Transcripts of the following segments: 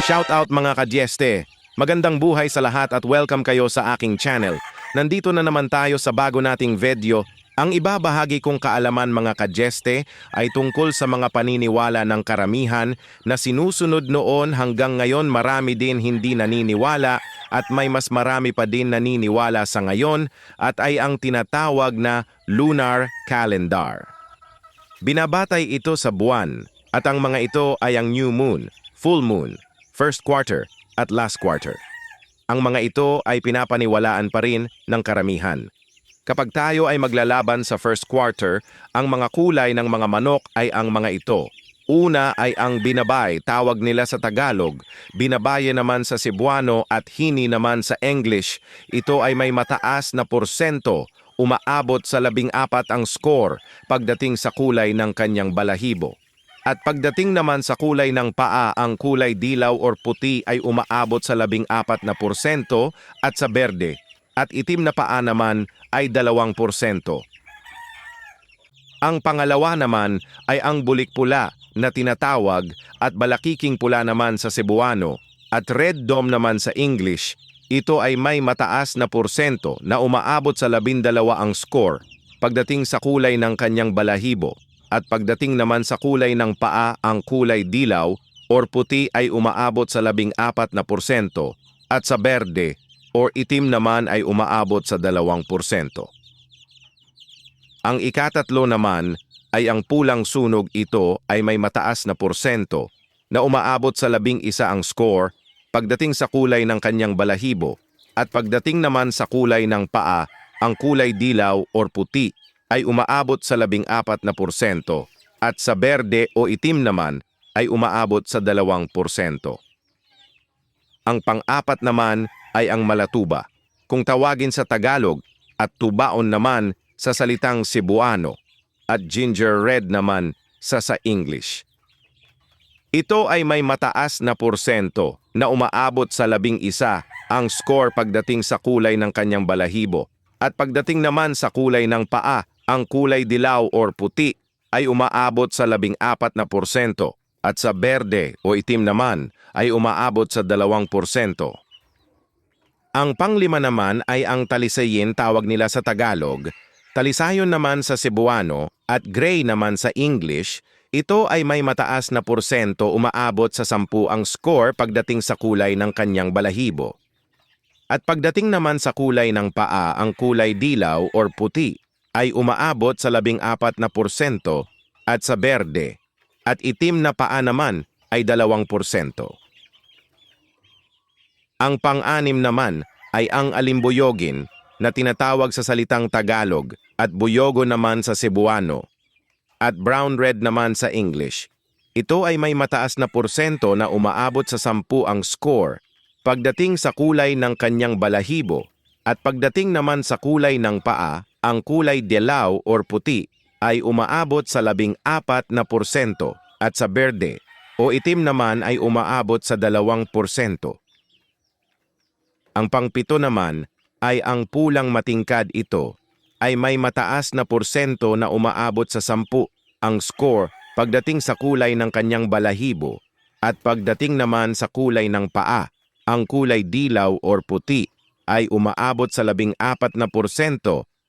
Shoutout mga kadyeste! Magandang buhay sa lahat at welcome kayo sa aking channel. Nandito na naman tayo sa bago nating video. Ang ibabahagi kong kaalaman mga kadyeste ay tungkol sa mga paniniwala ng karamihan na sinusunod noon hanggang ngayon marami din hindi naniniwala at may mas marami pa din naniniwala sa ngayon at ay ang tinatawag na lunar calendar. Binabatay ito sa buwan at ang mga ito ay ang new moon, full moon, first quarter at last quarter. Ang mga ito ay pinapaniwalaan pa rin ng karamihan. Kapag tayo ay maglalaban sa first quarter, ang mga kulay ng mga manok ay ang mga ito. Una ay ang binabay, tawag nila sa Tagalog, binabaye naman sa Cebuano at hini naman sa English. Ito ay may mataas na porsyento, umaabot sa 14 ang score pagdating sa kulay ng kanyang balahibo. At pagdating naman sa kulay ng paa, ang kulay dilaw or puti ay umaabot sa 14% at sa berde. At itim na paa naman ay 2%. Ang pangalawa naman ay ang bulik pula na tinatawag at balakiking pula naman sa Cebuano at red dome naman sa English. Ito ay may mataas na porsyento na umaabot sa 12 ang score pagdating sa kulay ng kanyang balahibo. At pagdating naman sa kulay ng paa, ang kulay dilaw or puti ay umaabot sa 14% at sa berde or itim naman ay umaabot sa 2%. Ang ikatatlo naman ay ang pulang sunog. Ito ay may mataas na porsyento na umaabot sa 11 ang score pagdating sa kulay ng kanyang balahibo at pagdating naman sa kulay ng paa, ang kulay dilaw or puti ay umaabot sa 14% at sa berde o itim naman ay umaabot sa 2%. Ang pang-apat naman ay ang malatuba, kung tawagin sa Tagalog, at tubaon naman sa salitang Cebuano, at ginger red naman sa English. Ito ay may mataas na porsyento na umaabot sa 11 ang score pagdating sa kulay ng kanyang balahibo at pagdating naman sa kulay ng paa, ang kulay dilaw or puti ay umaabot sa 14% at sa berde o itim naman ay umaabot sa 2%. Ang panglima naman ay ang talisayin, tawag nila sa Tagalog, talisayon naman sa Cebuano at gray naman sa English. Ito ay may mataas na porsyento, umaabot sa 10 ang score pagdating sa kulay ng kanyang balahibo. At pagdating naman sa kulay ng paa, ang kulay dilaw or puti ay umaabot sa 14% at sa berde at itim na paa naman ay 2%. Ang pang-anim naman ay ang alimbuyogin na tinatawag sa salitang Tagalog at buyogo naman sa Cebuano at brown-red naman sa English. Ito ay may mataas na porsyento na umaabot sa 10 ang score pagdating sa kulay ng kanyang balahibo at pagdating naman sa kulay ng paa, ang kulay dilaw or puti ay umaabot sa 14% at sa berde o itim naman ay umaabot sa 2%. Ang pangpito naman ay ang pulang matingkad. Ito ay may mataas na porsyento na umaabot sa 10 ang score pagdating sa kulay ng kanyang balahibo at pagdating naman sa kulay ng paa, ang kulay dilaw or puti ay umaabot sa 14%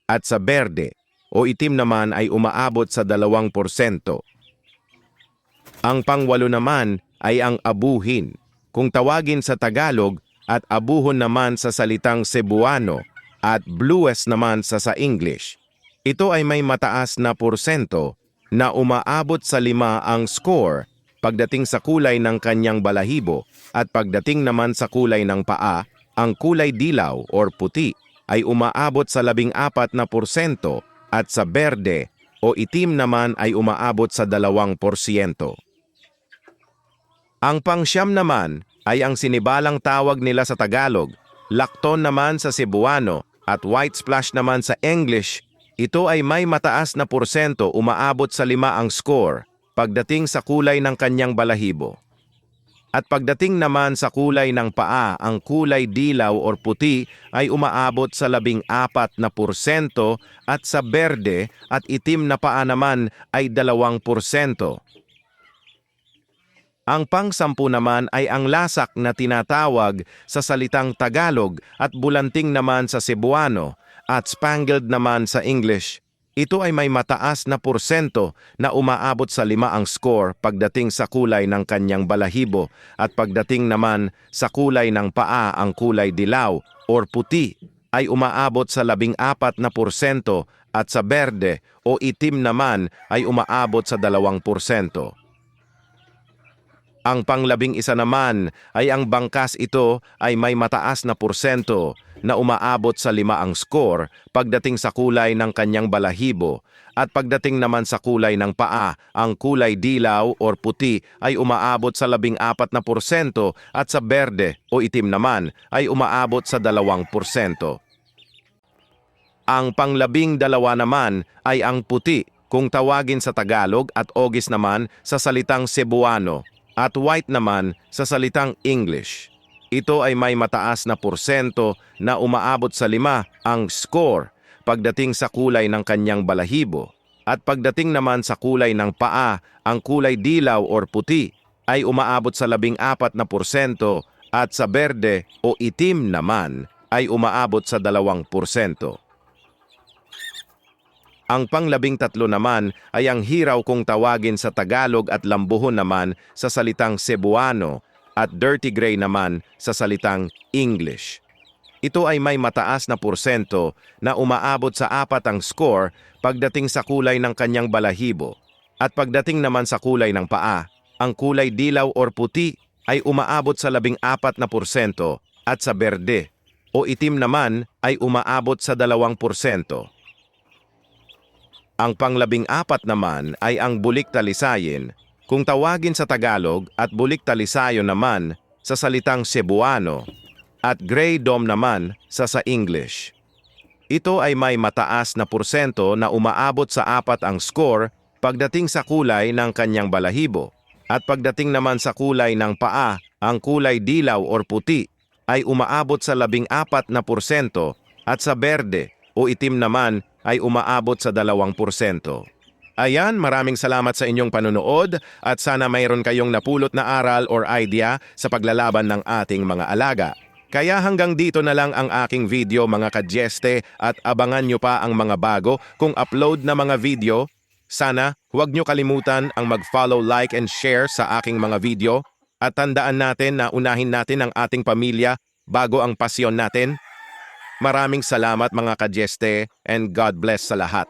at sa berde o itim naman ay umaabot sa 2%. Ang pangwalo naman ay ang abuhin, kung tawagin sa Tagalog, at abuhon naman sa salitang Cebuano at blues naman sa English. Ito ay may mataas na porsyento na umaabot sa 5 ang score pagdating sa kulay ng kanyang balahibo at pagdating naman sa kulay ng paa, ang kulay dilaw or puti ay umaabot sa 14% at sa berde o itim naman ay umaabot sa 2%. Ang pangsyam naman ay ang sinibalang, tawag nila sa Tagalog, lakton naman sa Cebuano at white splash naman sa English. Ito ay may mataas na porsyento, umaabot sa 5 ang score pagdating sa kulay ng kanyang balahibo. At pagdating naman sa kulay ng paa, ang kulay dilaw or puti ay umaabot sa 14% at sa berde at itim na paa naman ay 2%. Ang pang-10 naman ay ang lasak na tinatawag sa salitang Tagalog at bulanting naman sa Cebuano at spangled naman sa English. Ito ay may mataas na porsyento na umaabot sa 5 ang score pagdating sa kulay ng kanyang balahibo at pagdating naman sa kulay ng paa ang kulay dilaw or puti ay umaabot sa 14 na porsyento at sa berde o itim naman ay umaabot sa 2%. Ang pang-11 naman ay ang bangkas, ito ay may mataas na porsyento na umaabot sa 5 ang score pagdating sa kulay ng kanyang balahibo at pagdating naman sa kulay ng paa, ang kulay dilaw or puti ay umaabot sa 14 na porsyento at sa berde o itim naman ay umaabot sa 2%. Ang pang-12 naman ay ang puti kung tawagin sa Tagalog at ogis naman sa salitang Cebuano at white naman sa salitang English. Ito ay may mataas na porsyento na umaabot sa 5 ang score pagdating sa kulay ng kanyang balahibo at pagdating naman sa kulay ng paa, ang kulay dilaw or puti ay umaabot sa 14 na porsyento at sa berde o itim naman ay umaabot sa 2%. Ang pang-13 naman ay ang hiraw kung tawagin sa Tagalog at lambuhon naman sa salitang Cebuano at dirty gray naman sa salitang English. Ito ay may mataas na porsyento na umaabot sa 4 ang score pagdating sa kulay ng kanyang balahibo at pagdating naman sa kulay ng paa, ang kulay dilaw or puti ay umaabot sa 14 na porsyento at sa berde o itim naman ay umaabot sa 2%. Ang pang-14 naman ay ang bulik-talisayin, kung tawagin sa Tagalog at bulik-talisayo naman sa salitang Cebuano at gray dome naman sa English. Ito ay may mataas na porsyento na umaabot sa 4 ang score pagdating sa kulay ng kanyang balahibo at pagdating naman sa kulay ng paa, ang kulay dilaw or puti ay umaabot sa 14 na porsyento at sa berde o itim naman ay umaabot sa 2%. Ayan, maraming salamat sa inyong panunood at sana mayroon kayong napulot na aral or idea sa paglalaban ng ating mga alaga. Kaya hanggang dito na lang ang aking video mga kadyeste at abangan nyo pa ang mga bago kung upload na mga video. Sana huwag nyo kalimutan ang mag-follow, like and share sa aking mga video at tandaan natin na unahin natin ang ating pamilya bago ang pasyon natin. Maraming salamat mga kadyeste and God bless sa lahat.